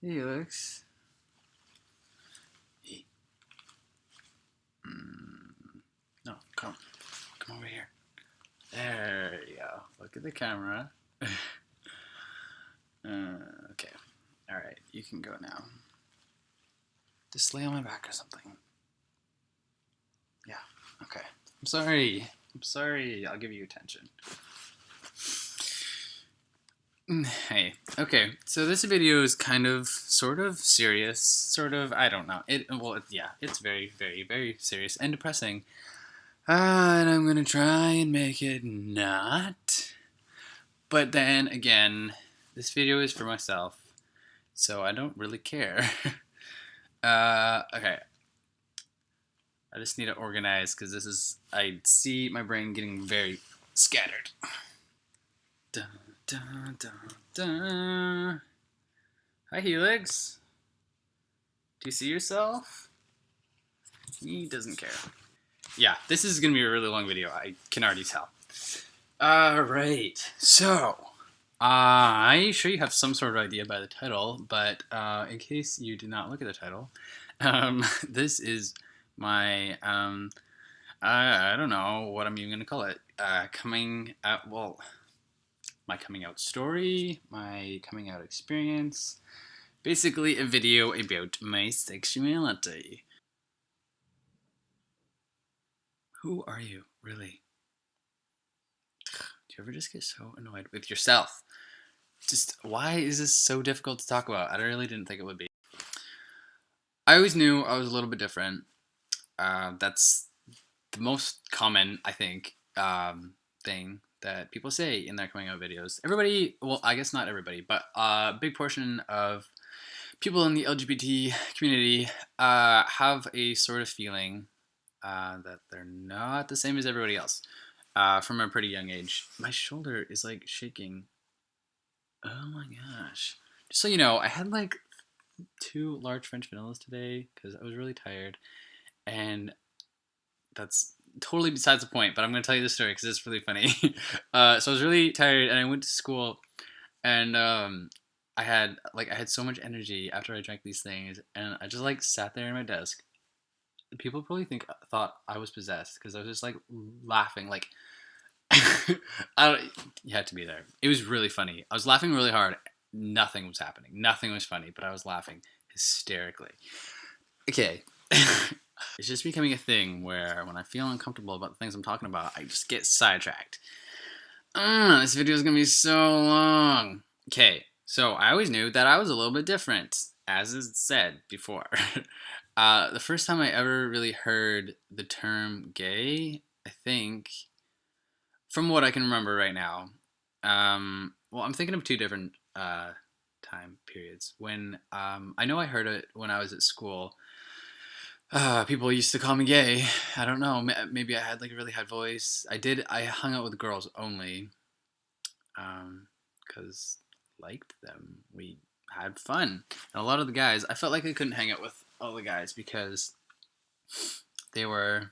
Helix. No, come over here. There you go. Look at the camera. Okay. All right, you can go now. Just lay on my back or something. Yeah. Okay. I'm sorry. I'll give you attention. Hey. Okay. So this video is kind of, sort of serious. Sort of. I don't know. It's very, very, very serious and depressing. And I'm gonna try and make it not. But then again, this video is for myself, so I don't really care. Okay. I just need to organize because I see my brain getting very scattered. Dun, dun, dun, dun. Hi, Helix. Do you see yourself? He doesn't care. Yeah, this is going to be a really long video. I can already tell. Alright, so I'm sure you have some sort of idea by the title, but in case you did not look at the title, this is my, I don't know what I'm even going to call it, my coming out story, my coming out experience, basically a video about my sexuality. Who are you, really? Do you ever just get so annoyed with yourself? Just, why is this so difficult to talk about? I really didn't think it would be. I always knew I was a little bit different. That's the most common, I think, thing that people say in their coming out videos. Everybody, well, I guess not everybody, but a big portion of people in the LGBT community have a sort of feeling that they're not the same as everybody else from a pretty young age. My shoulder is like shaking. Oh my gosh. Just so you know, I had like 2 large French vanillas today because I was really tired, and that's totally besides the point, but I'm going to tell you the story because it's really funny. So I was really tired, and I went to school, and I had so much energy after I drank these things, and I just like sat there in my desk. People probably thought I was possessed because I was just like laughing, like you had to be there. It was really funny. I was laughing really hard. Nothing was happening. Nothing was funny, but I was laughing hysterically. Okay. It's just becoming a thing where when I feel uncomfortable about the things I'm talking about, I just get sidetracked. This video is going to be so long. Okay, so I always knew that I was a little bit different, as is said before. The first time I ever really heard the term gay, I think, from what I can remember right now, well, I'm thinking of 2 different time periods. When I know I heard it when I was at school. People used to call me gay. I don't know. Maybe I had like a really high voice. I hung out with girls only, because liked them. We had fun. And a lot of the guys, I felt like I couldn't hang out with all the guys because they were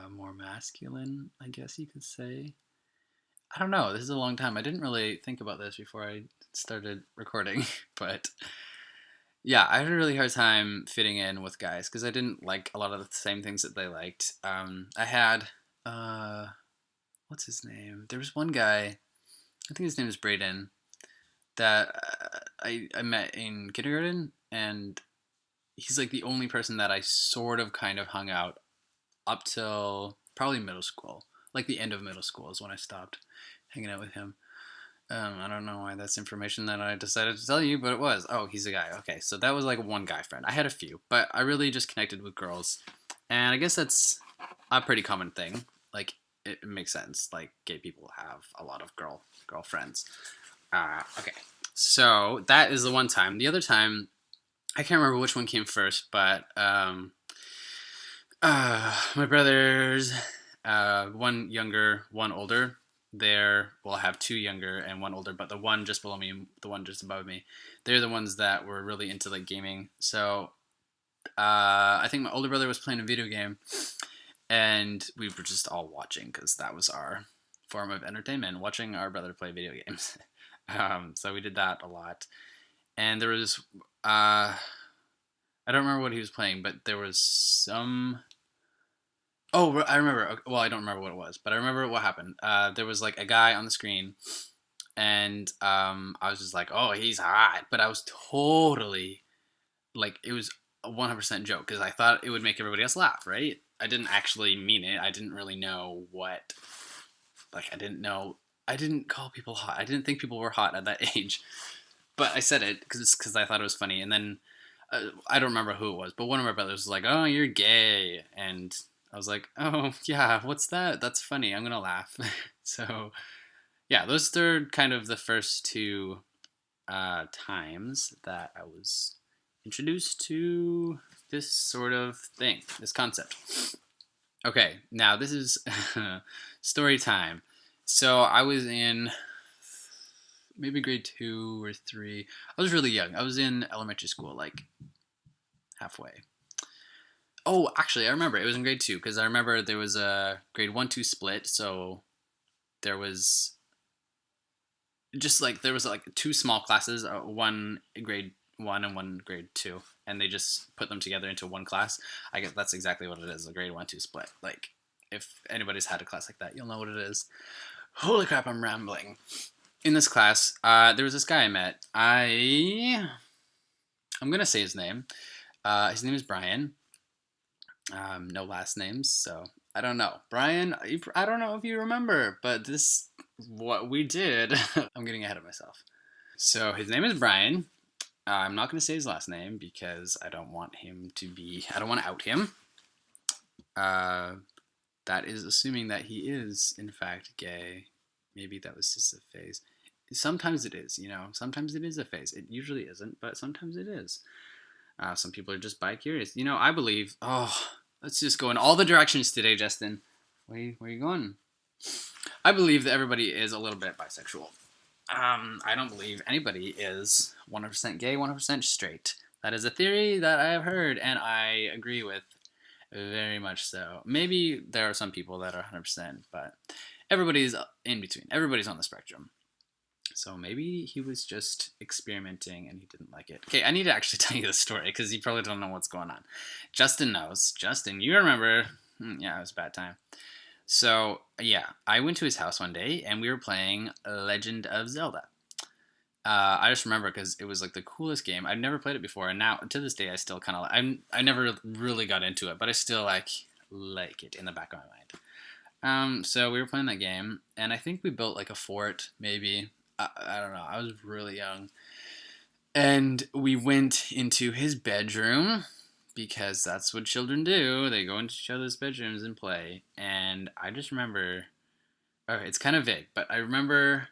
more masculine, I guess you could say. I don't know. This is a long time. I didn't really think about this before I started recording, but yeah, I had a really hard time fitting in with guys because I didn't like a lot of the same things that they liked. I had, what's his name? There was one guy, I think his name is Brayden, that I met in kindergarten, and he's like the only person that I sort of kind of hung out up till probably middle school. Like the end of middle school is when I stopped hanging out with him. I don't know why that's information that I decided to tell you, but it was. Oh, he's a guy. Okay, so that was like one guy friend. I had a few, but I really just connected with girls. And I guess that's a pretty common thing. Like, it makes sense. Like, gay people have a lot of girlfriends. Okay, so that is the one time. The other time, I can't remember which one came first, but my brothers, one younger, one older. I have 2 younger and 1 older, but the one just below me, the one just above me, they're the ones that were really into like gaming. So I think my older brother was playing a video game, and we were just all watching because that was our form of entertainment, watching our brother play video games. So we did that a lot, and there was I don't remember what he was playing, but there was some. Oh, I remember. Well, I don't remember what it was, but I remember what happened. There was like a guy on the screen, and I was just like, "Oh, he's hot," but I was totally like, it was a 100% joke because I thought it would make everybody else laugh, right? I didn't actually mean it. I didn't really know what. Like, I didn't know. I didn't call people hot. I didn't think people were hot at that age, but I said it because I thought it was funny, and then I don't remember who it was, but one of my brothers was like, "Oh, you're gay," and I was like, "Oh, yeah, what's that? That's funny. I'm gonna laugh." So yeah, those are kind of the first two times that I was introduced to this sort of thing, this concept. Okay, now this is story time. So I was in maybe grade 2 or 3. I was really young. I was in elementary school, like halfway. Oh, actually, I remember it was in grade 2 because I remember there was a grade 1-2 split. So there was just like there was like 2 small classes, one grade 1 and one grade 2, and they just put them together into one class. I guess that's exactly what it is, a grade 1-2 split. Like, if anybody's had a class like that, you'll know what it is. Holy crap, I'm rambling. In this class, there was this guy I met. I'm gonna say his name. His name is Brian. No last names, so I don't know. Brian, I don't know if you remember, but this what we did. I'm getting ahead of myself. So his name is Brian. I'm not going to say his last name because I don't want him to be. I don't want to out him. That is assuming that he is in fact gay. Maybe that was just a phase. Sometimes it is, you know. Sometimes it is a phase. It usually isn't, but sometimes it is. Some people are just bi-curious. You know, I believe. Oh, let's just go in all the directions today, Justin. Where are you going? I believe that everybody is a little bit bisexual. I don't believe anybody is 100% gay, 100% straight. That is a theory that I have heard, and I agree with very much so. Maybe there are some people that are 100%, but everybody's in between. Everybody's on the spectrum. So maybe he was just experimenting and he didn't like it. Okay, I need to actually tell you the story because you probably don't know what's going on. Justin knows. Justin, you remember. Yeah, it was a bad time. So, yeah, I went to his house one day and we were playing Legend of Zelda. I just remember because it was like the coolest game. I've never played it before, and now to this day I still kind of I never really got into it, but I still like it in the back of my mind. So we were playing that game, and I think we built like a fort, maybe. I don't know. I was really young, and we went into his bedroom because that's what children do. They go into each other's bedrooms and play. And I just remember. Okay, it's kind of vague, but I remember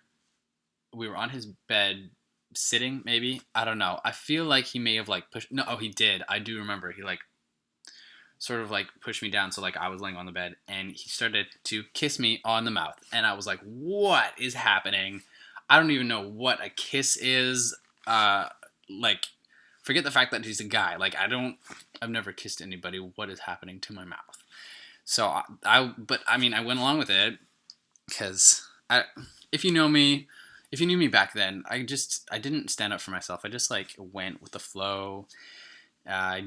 we were on his bed sitting, maybe. I don't know. I feel like he may have like pushed. No, oh, he did. I do remember. He like sort of like pushed me down, so like I was laying on the bed, and he started to kiss me on the mouth, and I was like, "What is happening?" I don't even know what a kiss is. Like, forget the fact that he's a guy. Like, I've never kissed anybody. What is happening to my mouth? So but I mean, I went along with it because if you know me, if you knew me back then, I didn't stand up for myself. I just like went with the flow. Uh,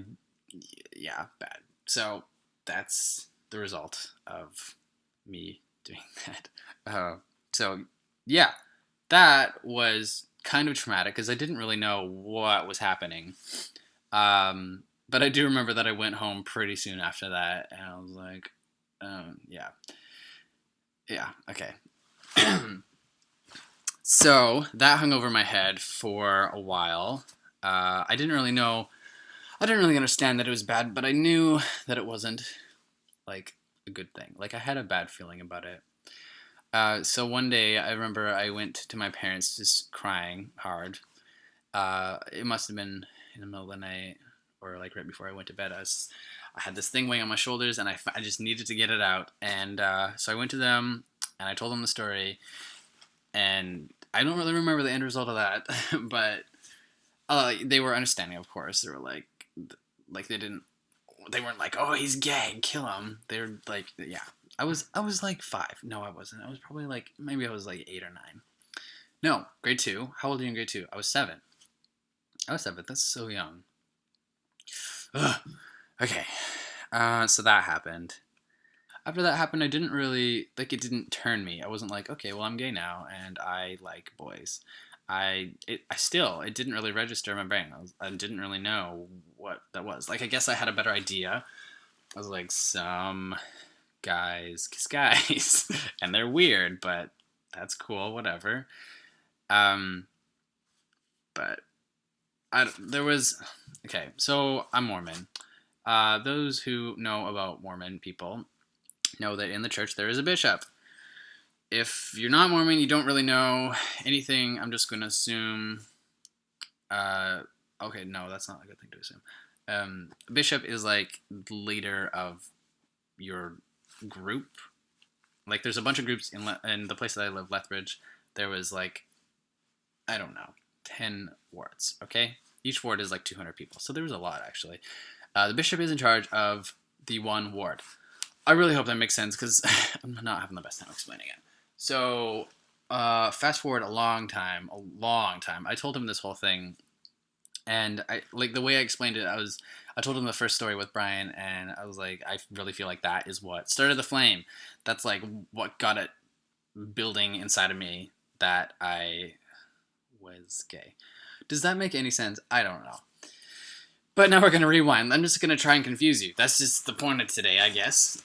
yeah, bad. So that's the result of me doing that. So yeah, that was kind of traumatic because I didn't really know what was happening. But I do remember that I went home pretty soon after that, and I was like, yeah, okay. So that hung over my head for a while. I didn't really understand that it was bad, but I knew that it wasn't like a good thing. Like, I had a bad feeling about it. So one day I remember I went to my parents just crying hard. It must have been in the middle of the night or like right before I went to bed. I had this thing weighing on my shoulders, and I just needed to get it out. And so I went to them and I told them the story. And I don't really remember the end result of that, but they were understanding, of course. They were like they weren't like, "Oh, he's gay, kill him." They were like, yeah. I was like 5. No, I wasn't. I was probably like, maybe I was like 8 or 9. No, grade 2. How old are you in grade 2? I was 7. I was 7. That's so young. Ugh. Okay. So that happened. After that happened, I didn't really like. It didn't turn me. I wasn't like, okay, well, I'm gay now, and I like boys. I still it didn't really register in my brain. I didn't really know what that was. Like, I guess I had a better idea. I was like, some guys kiss guys, and they're weird, but that's cool. Whatever. Um, but there was okay. So I'm Mormon. Those who know about Mormon people know that in the church there is a bishop. If you're not Mormon, you don't really know anything. I'm just going to assume. Uh, okay, no, that's not a good thing to assume. Bishop is like the leader of your group. Like, there's a bunch of groups in the place that I live, Lethbridge. There was like, I don't know, 10 wards. Okay, each ward is like 200 people, so there was a lot actually. The bishop is in charge of the one ward. I really hope that makes sense because I'm not having the best time explaining it. So, fast forward a long time. I told him this whole thing, and I like the way I explained it. I told him the first story with Brian, and I was like, I really feel like that is what started the flame. That's like what got it building inside of me that I was gay. Does that make any sense? I don't know. But now we're going to rewind. I'm just going to try and confuse you. That's just the point of today, I guess.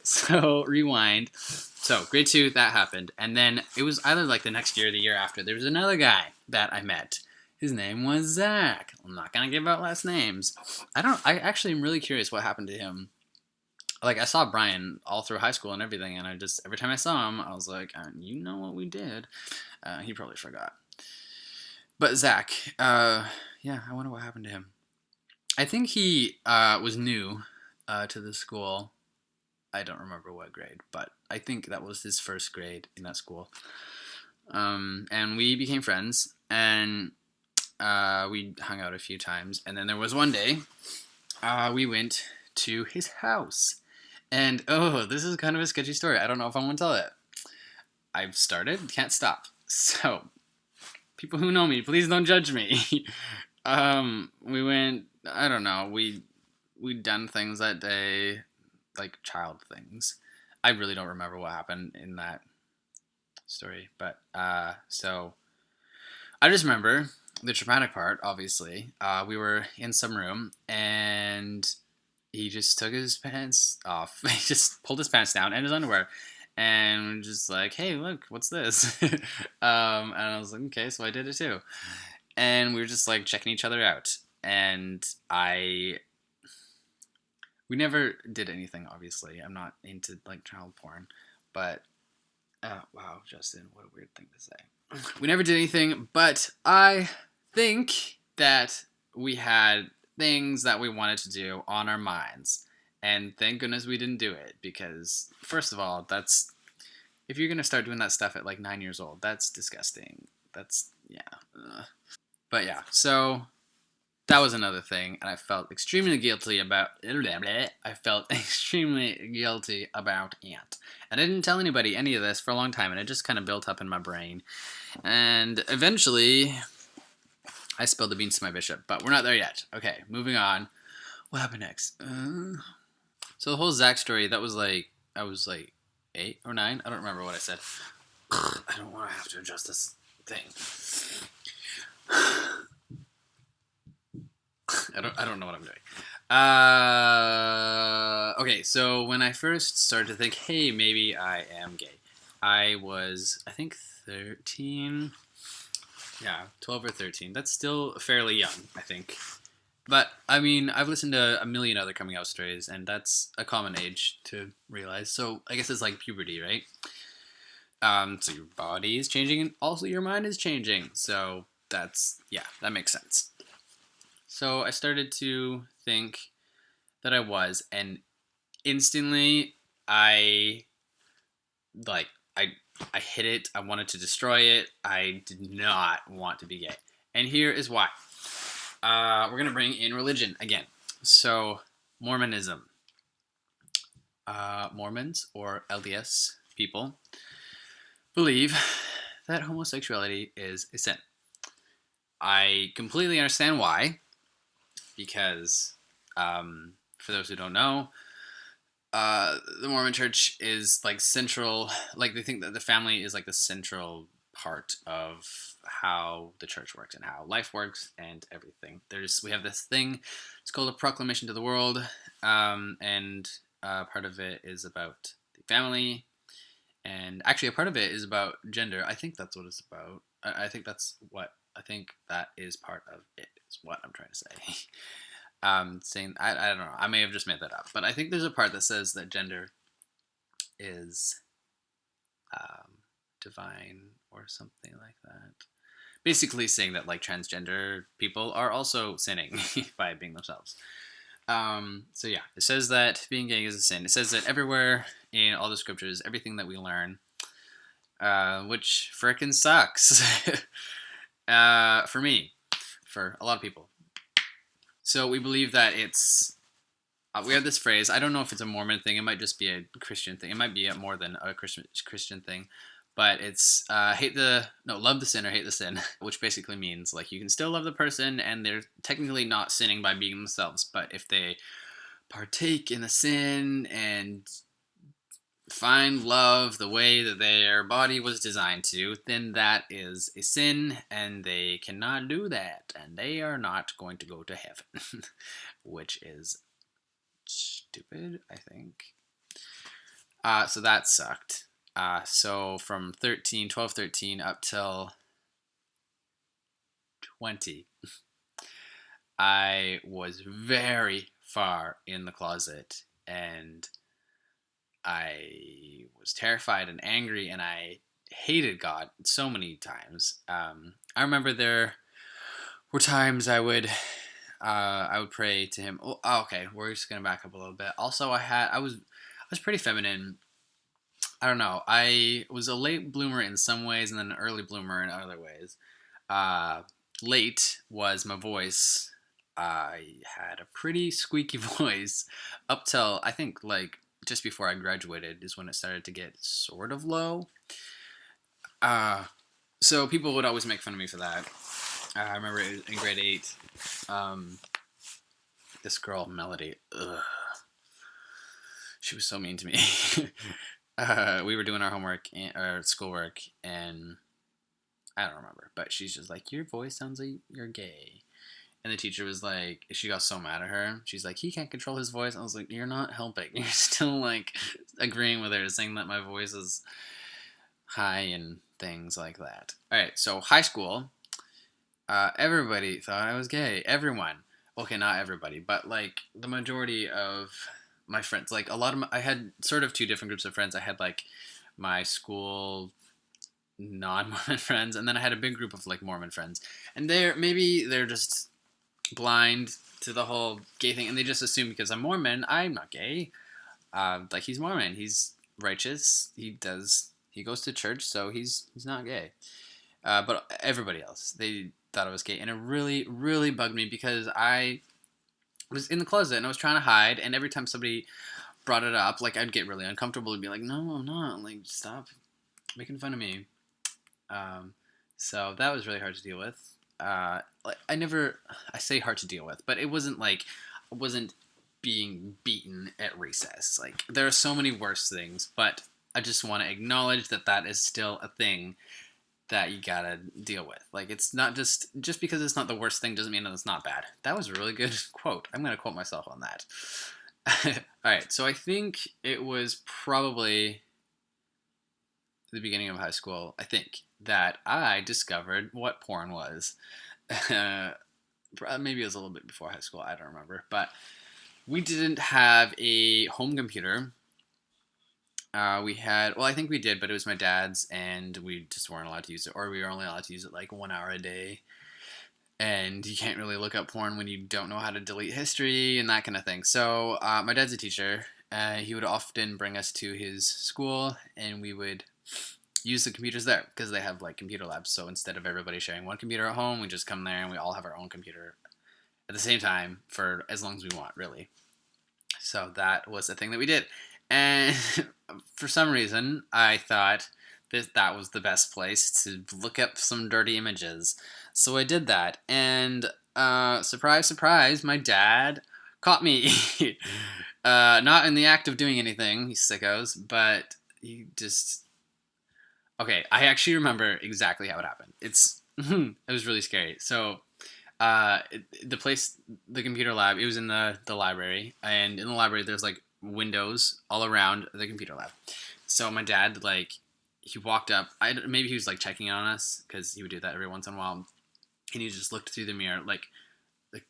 So, rewind. So, grade 2, that happened. And then it was either like the next year or the year after. There was another guy that I met. His name was Zach. I'm not going to give out last names. I actually am really curious what happened to him. Like, I saw Brian all through high school and everything, and every time I saw him, I was like, you know what we did. He probably forgot. But Zach, yeah, I wonder what happened to him. I think he was new to the school. I don't remember what grade, but I think that was his first grade in that school. And we became friends, and we hung out a few times. And then there was one day we went to his house. And, oh, this is kind of a sketchy story. I don't know if I want to tell it. I've started, can't stop. So, people who know me, please don't judge me. We went, I don't know, we'd done things that day, like child things. I really don't remember what happened in that story, but so I just remember the traumatic part. Obviously, we were in some room and he just took his pants off. He just pulled his pants down and his underwear, and just like, hey, look, what's this? And I was like, okay, so I did it too, and we were just like checking each other out, and we never did anything, obviously. I'm not into like child porn, but wow, Justin, what a weird thing to say. We never did anything, but I think that we had things that we wanted to do on our minds, and thank goodness we didn't do it because, first of all, that's if you're gonna start doing that stuff at like 9 years old, that's disgusting. That's yeah. Ugh. But yeah, so that was another thing, and I felt extremely guilty about. I felt extremely guilty about it, and I didn't tell anybody any of this for a long time, and it just kind of built up in my brain, and eventually, I spilled the beans to my bishop. But we're not there yet. Okay, moving on. What happened next? So the whole Zach story, that was like I was like 8 or 9. I don't remember what I said. I don't want to have to adjust this thing. I don't know what I'm doing. Okay, so when I first started to think, hey, maybe I am gay, I was, I think, 13. Yeah, 12 or 13. That's still fairly young, I think. But, I mean, I've listened to a million other coming out stories, and that's a common age to realize. So, I guess it's like puberty, right? So your body is changing, and also your mind is changing. So, yeah, that makes sense. So, I started to think that I was, and instantly, I, like, I, I hit it. I wanted to destroy it. I did not want to be gay. And here is why. We're going to bring in religion again. So, Mormonism. Mormons, or LDS people, believe that homosexuality is a sin. I completely understand why, because for those who don't know, the Mormon Church is like central. Like they think that the family is like the central part of how the church works and how life works and everything. We have this thing. It's called a proclamation to the world, and part of it is about the family, and actually a part of it is about gender. I think that's what it's about. I think that's what I think that is part of it. Is what I'm trying to say. Saying I don't know. I may have just made that up, but I think there's a part that says that gender is divine or something like that. Basically, saying that like transgender people are also sinning by being themselves. So yeah, it says that being gay is a sin. It says that everywhere in all the scriptures, everything that we learn, which frickin' sucks for me, for a lot of people. So we believe that it's. We have this phrase. I don't know if it's a Mormon thing. It might just be a Christian thing. It might be more than a Christian thing, but it's love the sin or hate the sin, which basically means like you can still love the person and they're technically not sinning by being themselves, but if they partake in the sin and find love the way that their body was designed to, then that is a sin and they cannot do that and they are not going to go to heaven, which is stupid, I think. So that sucked. So from 12, 13 up till 20, I was very far in the closet and I was terrified and angry and I hated God so many times. I remember there were times I would pray to him. Oh, okay, we're just gonna back up a little bit. Also, I was pretty feminine. I don't know. I was a late bloomer in some ways, and then an early bloomer in other ways. Uh, Late was my voice. I had a pretty squeaky voice up till I think like just before I graduated is when it started to get sort of low. Uh, so people would always make fun of me for that. I remember in grade 8, this girl, Melody, she was so mean to me. We were doing our homework, or schoolwork, and I don't remember, but she's just like, your voice sounds like you're gay. And the teacher was like, she got so mad at her. She's like, he can't control his voice. I was like, you're not helping. You're still like agreeing with her, saying that my voice is high and things like that. All right, so high school, everybody thought I was gay. Everyone. Okay, not everybody, but like the majority of my friends, like I had sort of two different groups of friends. I had like my school non-Mormon friends, and then I had a big group of like Mormon friends, and they're just blind to the whole gay thing, and they just assume because I'm Mormon, I'm not gay. Like he's Mormon, he's righteous, he goes to church, so he's not gay. But everybody else, they thought I was gay, and it really, really bugged me because I was in the closet and I was trying to hide, and every time somebody brought it up, like I'd get really uncomfortable and be like, no, I'm not, like stop making fun of me. So that was really hard to deal with. Like I say hard to deal with, but it wasn't like I wasn't being beaten at recess. Like there are so many worse things, but I just want to acknowledge that that is still a thing that you gotta deal with. Like it's not just because it's not the worst thing doesn't mean that it's not bad. That was a really good quote. I'm gonna quote myself on that. All right, so I think it was probably the beginning of high school, I think, that I discovered what porn was. Maybe it was a little bit before high school, I don't remember. But we didn't have a home computer. I think we did, but it was my dad's, and we just weren't allowed to use it, or we were only allowed to use it like 1 hour a day. And you can't really look up porn when you don't know how to delete history and that kind of thing. So my dad's a teacher. He would often bring us to his school, and we would use the computers there because they have like computer labs. So instead of everybody sharing one computer at home, we just come there and we all have our own computer at the same time for as long as we want, really. So that was the thing that we did. And for some reason, I thought that was the best place to look up some dirty images. So I did that, and surprise, surprise, my dad caught me. Not in the act of doing anything, you sickos, but he just. Okay, I actually remember exactly how it happened. It was really scary. So, the place, the computer lab, it was in the library, and in the library there's like windows all around the computer lab. So my dad like he walked up. Maybe he was like checking on us because he would do that every once in a while, and he just looked through the mirror like the,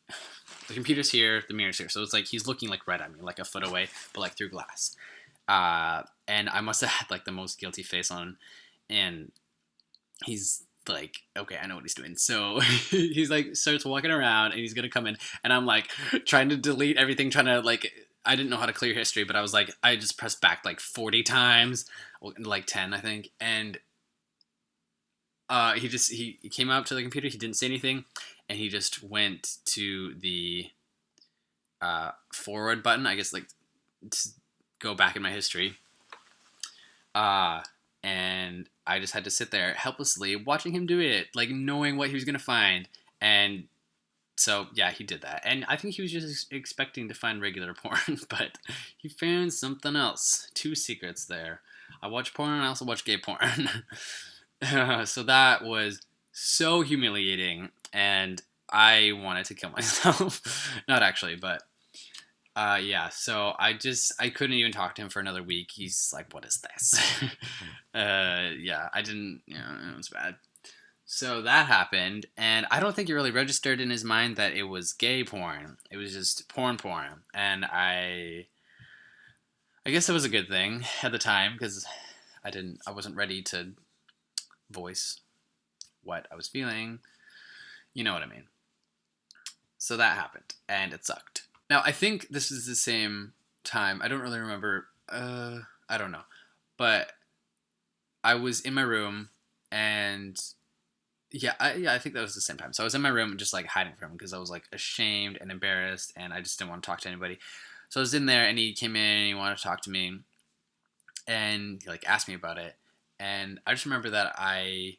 the computer's here, the mirror's here. So it's like he's looking like right at me, like a foot away, but like through glass. And I must have had like the most guilty face on, and he's like, okay, I know what he's doing. So he's like starts walking around, and he's gonna come in, and I'm like trying to delete everything, trying to like. I didn't know how to clear history, but I was like, I just pressed back like 40 times, like 10, I think, and he came up to the computer. He didn't say anything, and he just went to the forward button. I guess like to go back in my history. And I just had to sit there helplessly watching him do it, like knowing what he was gonna find. And so yeah, he did that, and I think he was just expecting to find regular porn, but he found something else. Two secrets there. I watch porn, and I also watch gay porn. So that was so humiliating, and I wanted to kill myself. Not actually, but yeah. So I couldn't even talk to him for another week. He's like, "What is this?" Yeah, I didn't. It was bad. So that happened, and I don't think it really registered in his mind that it was gay porn. It was just porn, and I guess it was a good thing at the time because I wasn't ready to voice what I was feeling. You know what I mean. So that happened, and it sucked. Now, I think this is the same time. I don't really remember. I don't know. But I was in my room, and I think that was the same time. So I was in my room just like hiding from him because I was like ashamed and embarrassed, and I just didn't want to talk to anybody. So I was in there, and he came in, and he wanted to talk to me, and he like asked me about it. And I just remember that I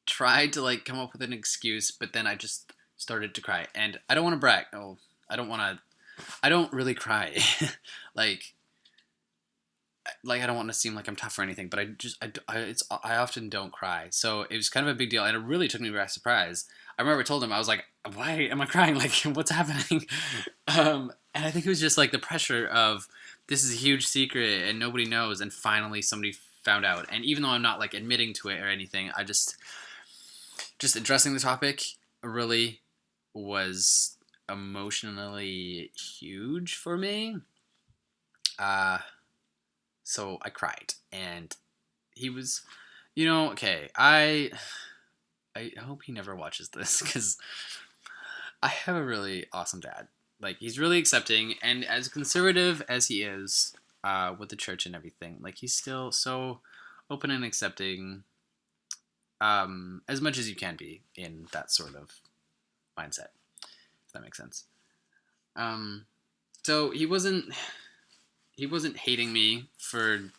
tried to like come up with an excuse, but then I just started to cry. And I don't want to brag. Oh, I don't want to. I don't really cry. like I don't want to seem like I'm tough or anything, but I often don't cry. So it was kind of a big deal, and it really took me by surprise. I remember I told him, I was like, "Why am I crying? Like, what's happening?" And I think it was just like the pressure of this is a huge secret and nobody knows, and finally somebody found out. And even though I'm not like admitting to it or anything, I just addressing the topic really was emotionally huge for me. Uh, so I cried, and he was, okay. I hope he never watches this because I have a really awesome dad. Like he's really accepting, and as conservative as he is, with the church and everything, like he's still so open and accepting, as much as you can be in that sort of mindset. If that makes sense. Um, so he wasn't hating me for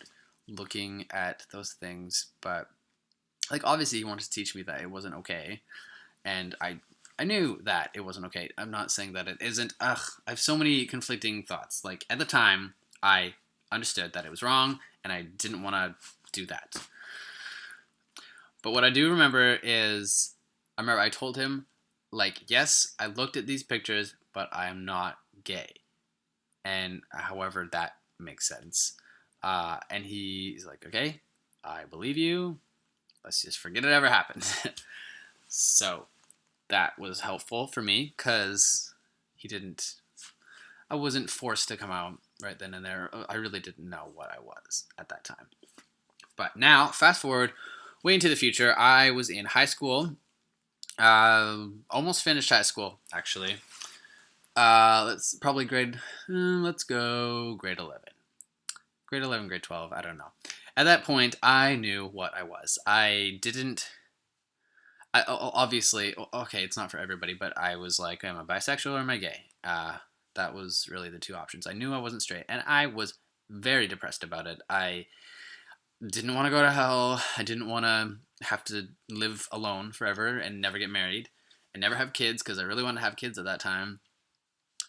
looking at those things, but like obviously he wanted to teach me that it wasn't okay, and I knew that it wasn't okay. I'm not saying that it isn't. Ugh, I have so many conflicting thoughts. Like at the time, I understood that it was wrong, and I didn't want to do that. But what I do remember is, I remember I told him, like, yes, I looked at these pictures, but I am not gay. And however that makes sense. And he's like, okay, I believe you. Let's just forget it ever happened. So that was helpful for me because I wasn't forced to come out right then and there. I really didn't know what I was at that time. But now, fast forward way into the future, I was in high school. Almost finished high school, actually. Let's go grade 11. Grade 11, grade 12, I don't know. At that point, I knew what I was. Obviously, okay, it's not for everybody, but I was like, am I bisexual or am I gay? That was really the two options. I knew I wasn't straight, and I was very depressed about it. I didn't want to go to hell. I didn't want to have to live alone forever and never get married and never have kids because I really wanted to have kids at that time.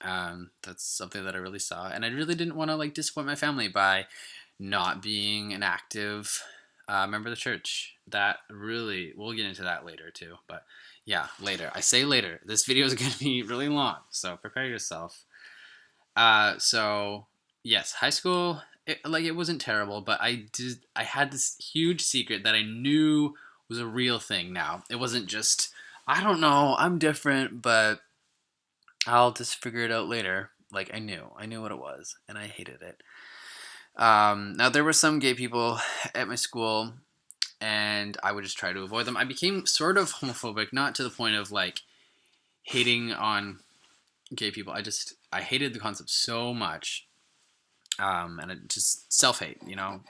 That's something that I really saw, and I really didn't want to like disappoint my family by not being an active member of the church. That really, we'll get into that later too. But yeah, later. I say later. This video is going to be really long, so prepare yourself. So yes, high school. It wasn't terrible, but I had this huge secret that I knew was a real thing. Now it wasn't just I don't know. I'm different, but I'll just figure it out later. Like I knew what it was, and I hated it. Now there were some gay people at my school, and I would just try to avoid them. I became sort of homophobic, not to the point of like hating on gay people. I hated the concept so much, and it just self hate. You know,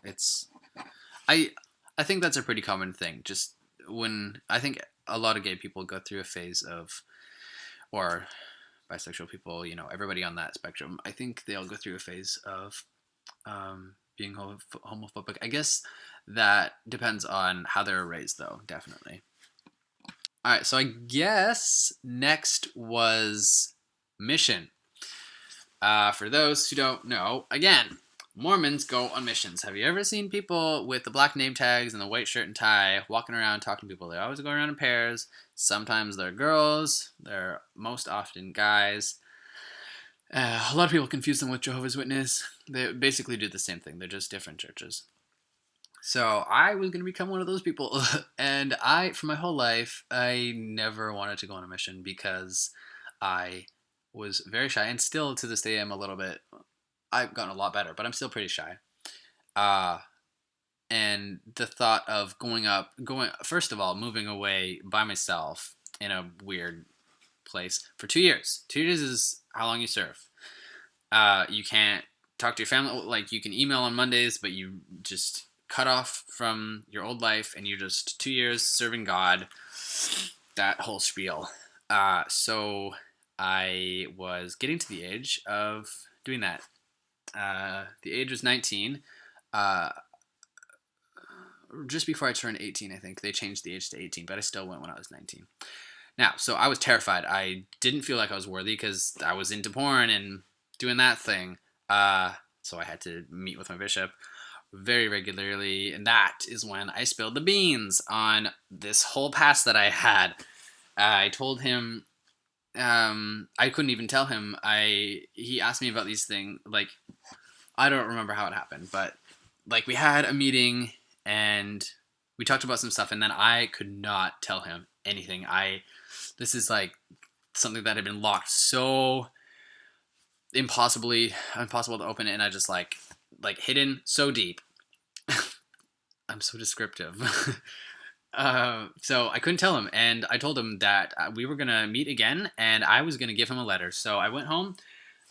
I I think that's a pretty common thing. Just when I think a lot of gay people go through a phase of, or bisexual people, you know, everybody on that spectrum. I think they all go through a phase of being homophobic. I guess that depends on how they're raised, though. Definitely. All right, so I guess next was mission. For those who don't know, again, Mormons go on missions. Have you ever seen people with the black name tags and the white shirt and tie walking around talking to people? They always go around in pairs. Sometimes they're girls. They're most often guys. A lot of people confuse them with Jehovah's Witness. They basically do the same thing. They're just different churches. So I was going to become one of those people. And for my whole life, I never wanted to go on a mission because I was very shy. And still to this day, I'm a little bit, I've gotten a lot better, but I'm still pretty shy. Uh, and the thought of first of all, moving away by myself in a weird place for 2 years. 2 years is how long you serve. You can't talk to your family. Like, you can email on Mondays, but you just cut off from your old life, and you're just 2 years serving God. That whole spiel. So I was getting to the age of doing that. The age was 19. Just before I turned 18, I think. They changed the age to 18, but I still went when I was 19. Now, so I was terrified. I didn't feel like I was worthy because I was into porn and doing that thing. So I had to meet with my bishop very regularly, and that is when I spilled the beans on this whole past that I had. I told him, I couldn't even tell him. He asked me about these things. Like, I don't remember how it happened, but like we had a meeting and we talked about some stuff, and then I could not tell him anything. This is like something that had been locked so impossible to open, and I just like hidden so deep. I'm so descriptive. So I couldn't tell him, and I told him that we were gonna meet again, and I was gonna give him a letter. So I went home.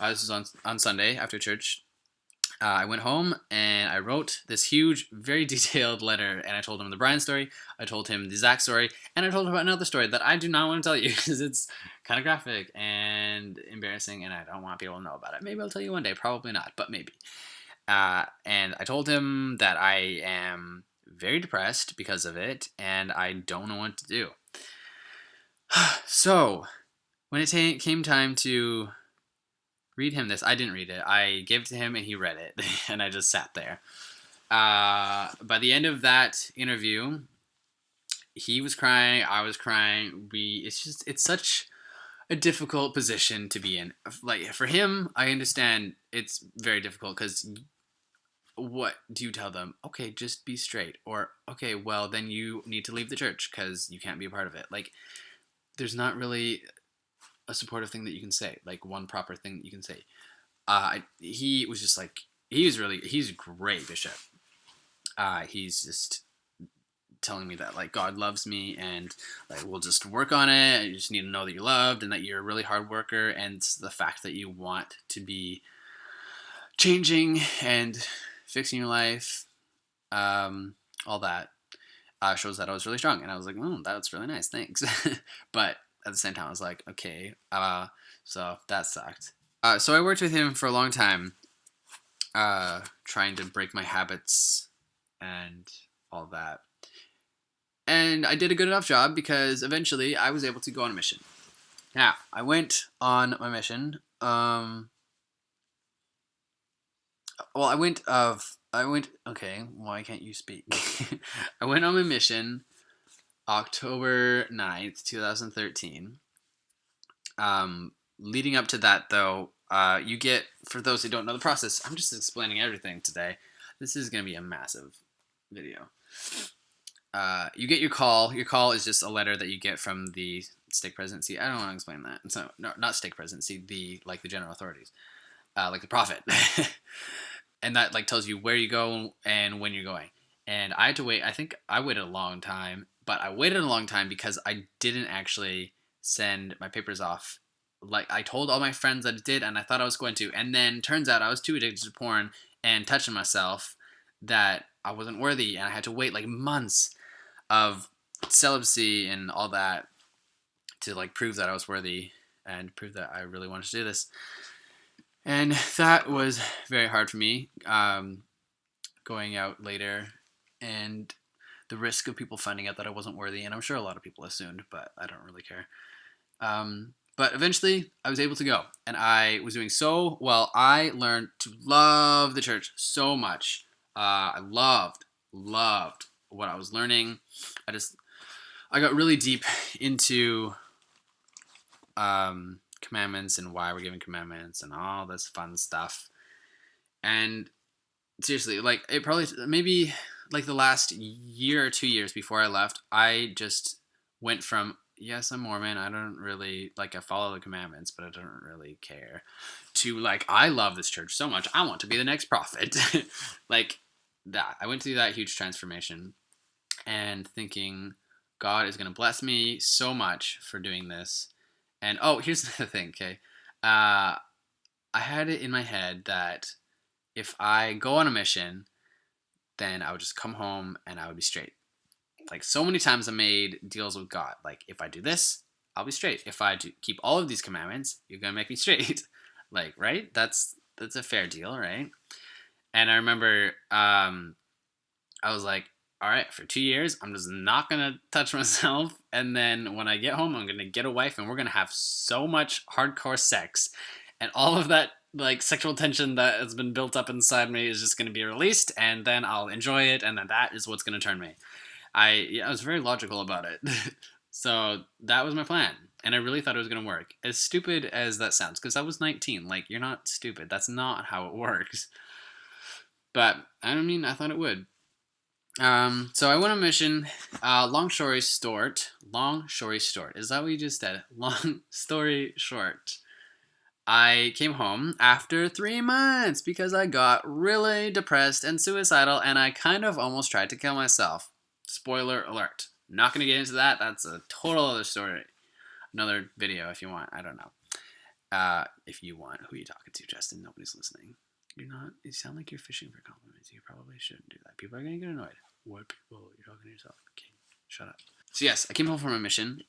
This was on Sunday after church. I went home and I wrote this huge, very detailed letter, and I told him the Brian story, I told him the Zach story, and I told him about another story that I do not want to tell you because it's kind of graphic and embarrassing, and I don't want people to know about it. Maybe I'll tell you one day, probably not, but maybe. And I told him that I am very depressed because of it, and I don't know what to do. So, when it came time to read him this, I didn't read it. I gave it to him and he read it, and I just sat there. By the end of that interview, he was crying, I was crying. It's such a difficult position to be in. Like, for him, I understand it's very difficult because what do you tell them? Okay, just be straight. Or, okay, well, then you need to leave the church because you can't be a part of it. Like, there's not really a supportive thing that you can say, like one proper thing that you can say. He was just like, he's a great bishop. He's just telling me that like God loves me, and like we'll just work on it. You just need to know that you're loved and that you're a really hard worker, and the fact that you want to be changing and fixing your life, all that shows that I was really strong. And I was like, that's really nice, thanks. But at the same time, I was like, okay, so that sucked. So I worked with him for a long time, trying to break my habits and all that. And I did a good enough job because eventually I was able to go on a mission. Now, I went on my mission. Well, okay, why can't you speak? I went on my mission October 9th, 2013. Leading up to that, though, you get, for those who don't know the process, I'm just explaining everything today. This is going to be a massive video. You get your call. Your call is just a letter that you get from the stake presidency. I don't want to explain that. So, no, not stake presidency, the general authorities, like the prophet. And that tells you where you go and when you're going. And I had to wait. I think I waited a long time, but I waited a long time because I didn't actually send my papers off. I told all my friends that I did, and I thought I was going to, and then turns out I was too addicted to porn and touching myself that I wasn't worthy, and I had to wait months of celibacy and all that to prove that I was worthy and prove that I really wanted to do this. And that was very hard for me, going out later, and the risk of people finding out that I wasn't worthy, and I'm sure a lot of people assumed, but I don't really care. But eventually, I was able to go, and I was doing so well. I learned to love the church so much. I loved what I was learning. I got really deep into commandments and why we're giving commandments and all this fun stuff. And seriously, it probably maybe the last year or 2 years before I left, I just went from, yes, I'm Mormon, I don't really I follow the commandments, but I don't really care, to I love this church so much, I want to be the next prophet. That. I went through that huge transformation and thinking God is going to bless me so much for doing this. And here's the thing, okay? I had it in my head that if I go on a mission, then I would just come home and I would be straight. So many times I made deals with God. If I do this, I'll be straight. If I keep all of these commandments, you're going to make me straight. Right? That's a fair deal, right? And I remember I was like, all right, for 2 years, I'm just not going to touch myself. And then when I get home, I'm going to get a wife and we're going to have so much hardcore sex. And all of that, sexual tension that has been built up inside me is just going to be released. And then I'll enjoy it. And then that is what's going to turn me. I was very logical about it. So that was my plan. And I really thought it was going to work. As stupid as that sounds, because I was 19. You're not stupid. That's not how it works. But, I thought it would. So I went on a mission. Long story short. Is that what you just said? Long story short. I came home after 3 months because I got really depressed and suicidal, and I kind of almost tried to kill myself. Spoiler alert. Not going to get into that. That's a total other story. Another video if you want. I don't know. If you want. Who are you talking to, Justin? Nobody's listening. You're not. You sound like you're fishing for compliments. You probably shouldn't do that. People are going to get annoyed. What people? You're talking to yourself. Okay, shut up. So yes, I came home from a mission,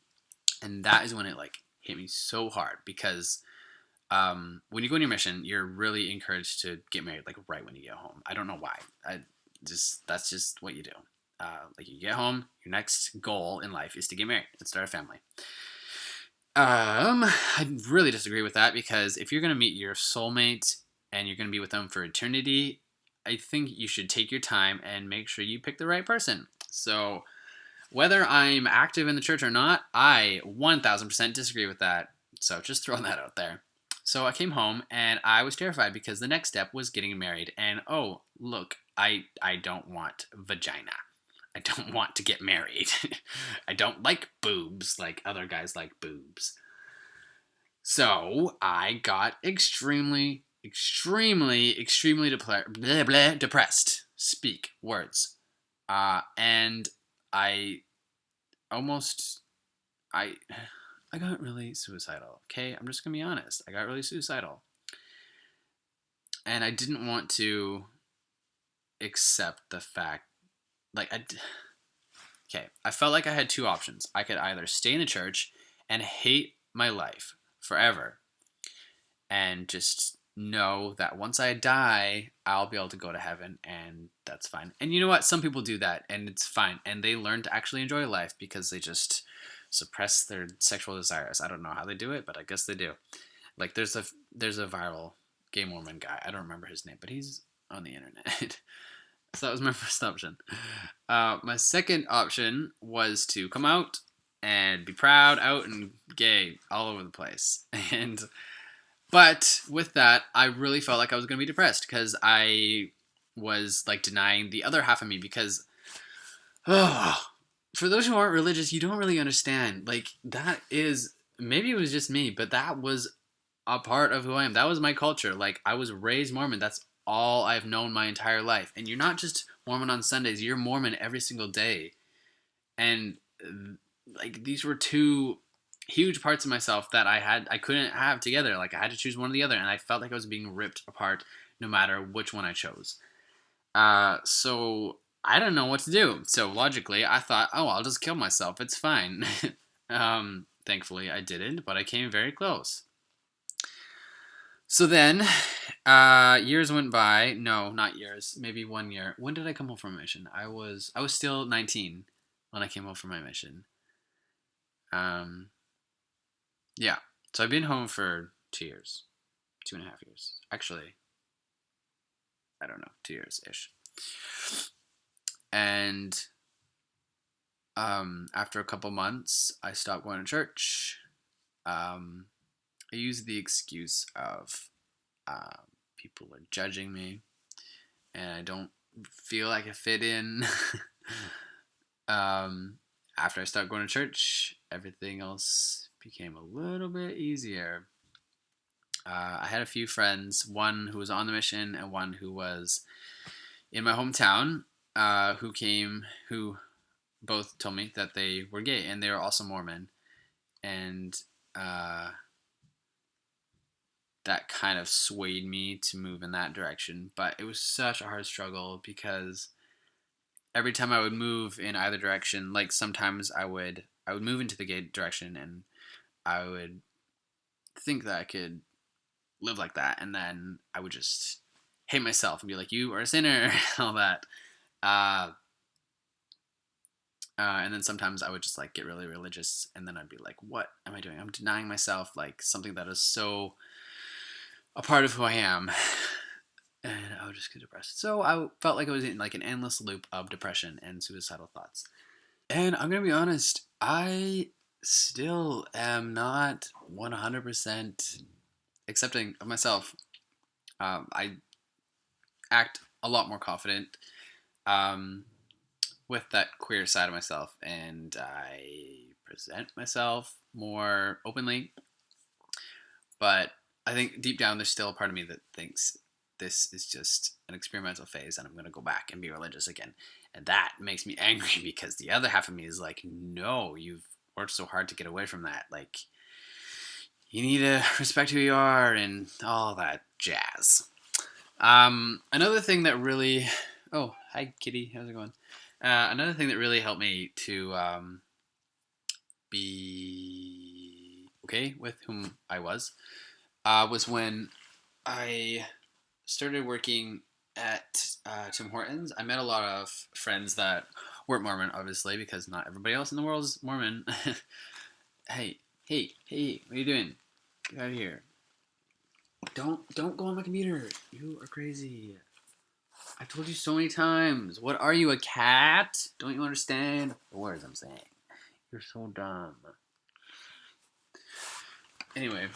and that is when it hit me so hard because when you go on your mission, you're really encouraged to get married right when you get home. I don't know why. That's just what you do. You get home, your next goal in life is to get married and start a family. I really disagree with that because if you're going to meet your soulmate and you're going to be with them for eternity, I think you should take your time and make sure you pick the right person. So whether I'm active in the church or not, I 1000% disagree with that. So just throwing that out there. So I came home and I was terrified because the next step was getting married. And look, I don't want vagina. I don't want to get married. I don't like boobs like other guys like boobs. So I got extremely depressed. Speak words. And I got really suicidal. Okay, I'm just gonna be honest. I got really suicidal, and I didn't want to accept the fact. I felt like I had two options. I could either stay in the church and hate my life forever, and just know that once I die, I'll be able to go to heaven, and that's fine. And you know what? Some people do that, and it's fine. And they learn to actually enjoy life because they just suppress their sexual desires. I don't know how they do it, but I guess they do. Like there's a viral gay Mormon guy. I don't remember his name, but he's on the internet. So that was my first option. My second option was to come out and be proud, out and gay all over the place. And but with that, I really felt like I was going to be depressed because I was like denying the other half of me because oh, for those who aren't religious, you don't really understand. Like that is maybe it was just me, but that was a part of who I am. That was my culture. Like I was raised Mormon. That's all I've known my entire life. And you're not just Mormon on Sundays. You're Mormon every single day. And like these were two huge parts of myself that I couldn't have together. Like I had to choose one or the other, and I felt like I was being ripped apart no matter which one I chose. So I don't know what to do. So logically, I thought, oh, I'll just kill myself. It's fine. Thankfully, I didn't, but I came very close. So then, years went by. No, not years. Maybe 1 year. When did I come home from my mission? I was still 19 when I came home from my mission. Um, yeah. So I've been home for 2 years, 2.5 years. Actually, I don't know, 2 years ish. And after a couple months, I stopped going to church. I used the excuse of people are judging me, and I don't feel like I fit in. After I stopped going to church, everything else became a little bit easier. I had a few friends, one who was on the mission and one who was in my hometown, who both told me that they were gay and they were also Mormon. And that kind of swayed me to move in that direction. But it was such a hard struggle because every time I would move in either direction, like sometimes I would move into the gay direction and I would think that I could live like that, and then I would just hate myself and be like, "You are a sinner," and all that. Uh, and then sometimes I would just like get really religious, and then I'd be like, "What am I doing? I'm denying myself like something that is so a part of who I am." And I would just get depressed. So I felt like I was in like an endless loop of depression and suicidal thoughts. And I'm gonna be honest, I still am not 100% accepting of myself. I act a lot more confident um, with that queer side of myself, and I present myself more openly. But I think deep down, there's still a part of me that thinks this is just an experimental phase, and I'm going to go back and be religious again. And that makes me angry because the other half of me is like, no, you've worked so hard to get away from that. Like, you need to respect who you are and all that jazz. Another thing that really, oh, hi Kitty, how's it going? Another thing that really helped me to be okay with whom I was when I started working at Tim Hortons. I met a lot of friends that weren't Mormon, obviously, because not everybody else in the world is Mormon. Hey, what are you doing? Get out of here. Don't go on my computer. You are crazy. I've told you so many times. What are you, a cat? Don't you understand the words I'm saying? You're so dumb. Anyway,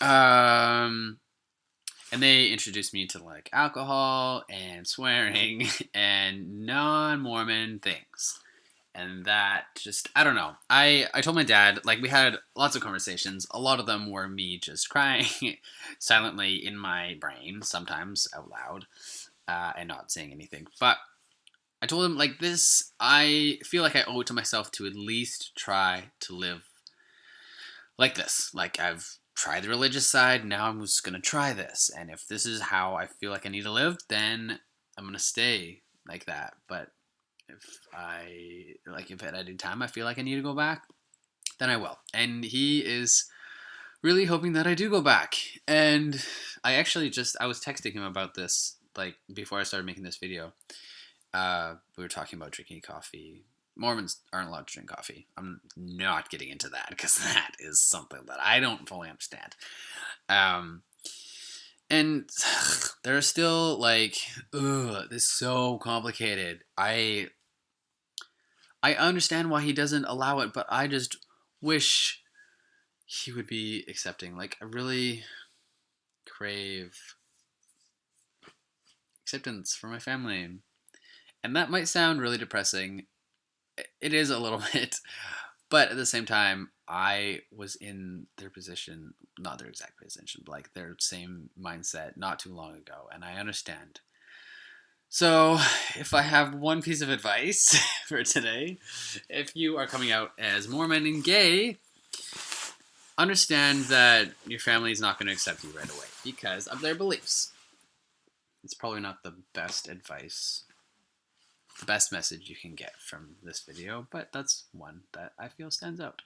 and they introduced me to like alcohol and swearing and non-Mormon things. And that just, I don't know. I told my dad, like we had lots of conversations. A lot of them were me just crying silently in my brain, sometimes out loud, and not saying anything. But I told him, like, this, I feel like I owe it to myself to at least try to live like this. Like, I've tried the religious side, now I'm just gonna try this. And if this is how I feel like I need to live, then I'm gonna stay like that. But if at any time I feel like I need to go back, then I will. And he is really hoping that I do go back. And I actually I was texting him about this like before I started making this video. We were talking about drinking coffee. Mormons aren't allowed to drink coffee. I'm not getting into that because that is something that I don't fully understand. And there are still like, ugh, this is so complicated. I understand why he doesn't allow it, but I just wish he would be accepting. Like, I really crave acceptance from my family. And that might sound really depressing. It is a little bit. But at the same time, I was in their position, not their exact position, but like their same mindset not too long ago. And I understand. So, if I have one piece of advice for today, if you are coming out as Mormon and gay, understand that your family is not going to accept you right away because of their beliefs. It's probably not the best advice, the best message you can get from this video, but that's one that I feel stands out.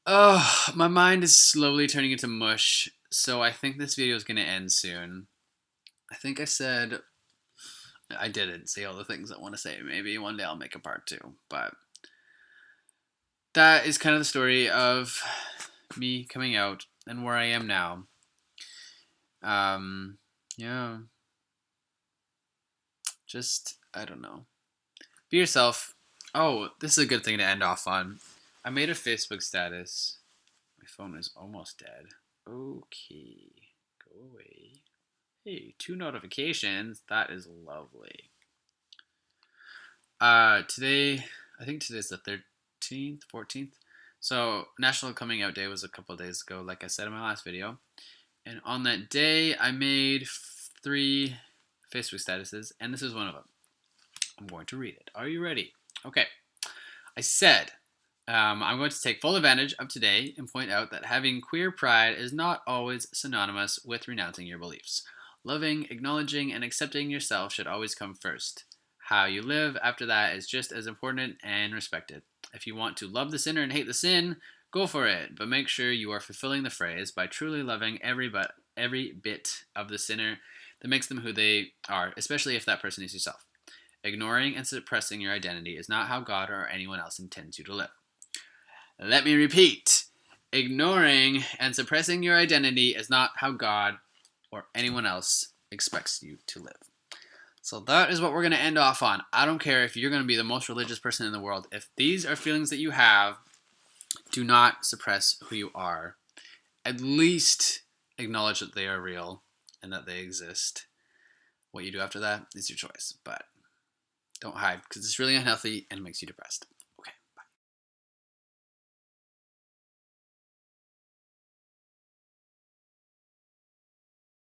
Oh, my mind is slowly turning into mush, so I think this video is going to end soon. I think I didn't say all the things I want to say. Maybe one day I'll make a part 2, but that is kind of the story of me coming out and where I am now. Yeah. Just, I don't know. Be yourself. Oh, this is a good thing to end off on. I made a Facebook status. My phone is almost dead. Okay. Go away. Hey, 2 notifications. That is lovely. Today, I think today's the 13th, 14th. So, National Coming Out Day was a couple of days ago, like I said in my last video. And on that day, I made 3 Facebook statuses, and this is one of them. I'm going to read it. Are you ready? Okay. I said, I'm going to take full advantage of today and point out that having queer pride is not always synonymous with renouncing your beliefs. Loving, acknowledging, and accepting yourself should always come first. How you live after that is just as important and respected. If you want to love the sinner and hate the sin, go for it, but make sure you are fulfilling the phrase by truly loving every bit of the sinner that makes them who they are, especially if that person is yourself. Ignoring and suppressing your identity is not how God or anyone else intends you to live. Let me repeat. Ignoring and suppressing your identity is not how God or anyone else expects you to live. So that is what we're going to end off on. I don't care if you're going to be the most religious person in the world. If these are feelings that you have, do not suppress who you are. At least acknowledge that they are real and that they exist. What you do after that is your choice, but don't hide because it's really unhealthy and makes you depressed.